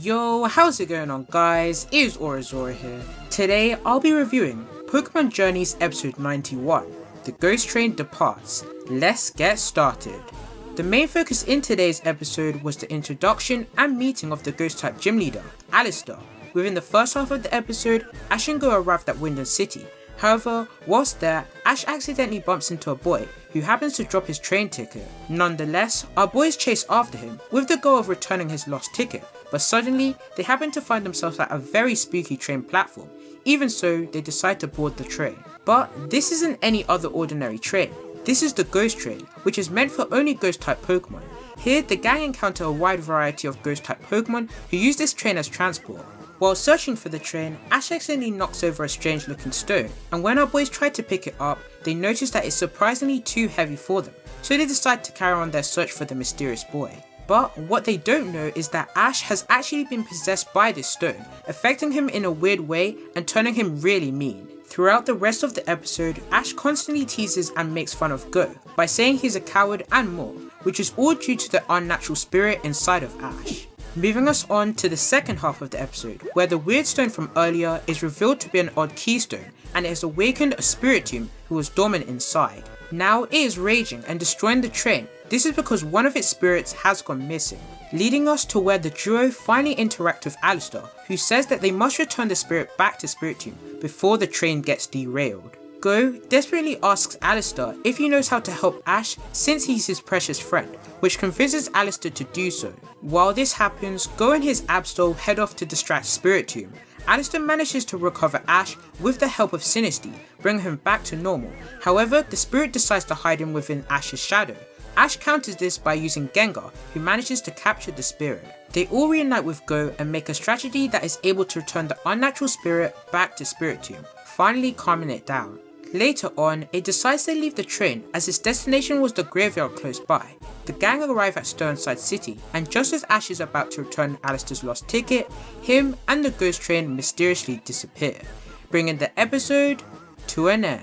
Yo, how's it going on guys? It is AuraZora here. Today I'll be reviewing Pokemon Journeys episode 91, The Ghost Train Departs. Let's get started. The main focus in today's episode was the introduction and meeting of the ghost type gym leader, Allister. Within the first half of the episode, Ash and Go arrived at Wyndon City. However, whilst there, Ash accidentally bumps into a boy who happens to drop his train ticket. Nonetheless, our boys chase after him with the goal of returning his lost ticket, but suddenly they happen to find themselves at a very spooky train platform. Even so, they decide to board the train. But this isn't any other ordinary train. This is the Ghost Train, which is meant for only ghost type Pokemon. Here, the gang encounter a wide variety of ghost type Pokemon who use this train as transport. While searching for the train, Ash accidentally knocks over a strange looking stone, and when our boys try to pick it up, they notice that it's surprisingly too heavy for them, so they decide to carry on their search for the mysterious boy. But what they don't know is that Ash has actually been possessed by this stone, affecting him in a weird way and turning him really mean. Throughout the rest of the episode, Ash constantly teases and makes fun of Go by saying he's a coward and more, which is all due to the unnatural spirit inside of Ash. Moving us on to the second half of the episode, where the weird stone from earlier is revealed to be an odd keystone, and it has awakened a Spiritomb who was dormant inside. Now it is raging and destroying the train. This is because one of its spirits has gone missing, leading us to where the duo finally interact with Allister, who says that they must return the spirit back to Spiritomb before the train gets derailed. Go desperately asks Allister if he knows how to help Ash since he's his precious friend, which convinces Allister to do so. While this happens, Go and his Absol head off to distract Spiritomb. Allister manages to recover Ash with the help of Sinistea, bringing him back to normal. However, the spirit decides to hide him within Ash's shadow. Ash counters this by using Gengar, who manages to capture the spirit. They all reunite with Go and make a strategy that is able to return the unnatural spirit back to Spiritomb, finally calming it down. Later on, it decides to leave the train as its destination was the graveyard close by. The gang arrive at Sturnside City, and just as Ash is about to return Allister's lost ticket, him and the ghost train mysteriously disappear, bringing the episode to an end.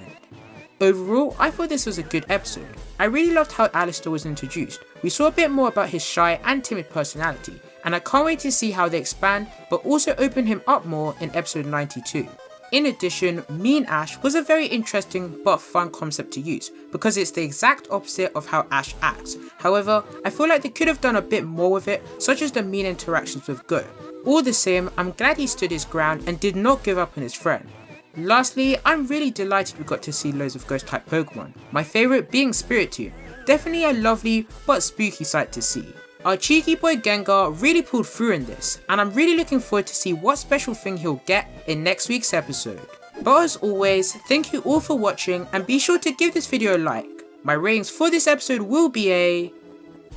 Overall, I thought this was a good episode. I really loved how Allister was introduced. We saw a bit more about his shy and timid personality, and I can't wait to see how they expand but also open him up more in episode 92. In addition, Mean Ash was a very interesting but fun concept to use because it's the exact opposite of how Ash acts. However, I feel like they could have done a bit more with it, such as the mean interactions with Go. All the same, I'm glad he stood his ground and did not give up on his friend. Lastly, I'm really delighted we got to see loads of ghost type Pokemon, my favourite being Spiritomb. Definitely a lovely but spooky sight to see. Our cheeky boy Gengar really pulled through in this, and I'm really looking forward to see what special thing he'll get in next week's episode. But as always, thank you all for watching and be sure to give this video a like. My ratings for this episode will be a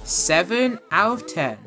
7 out of 10.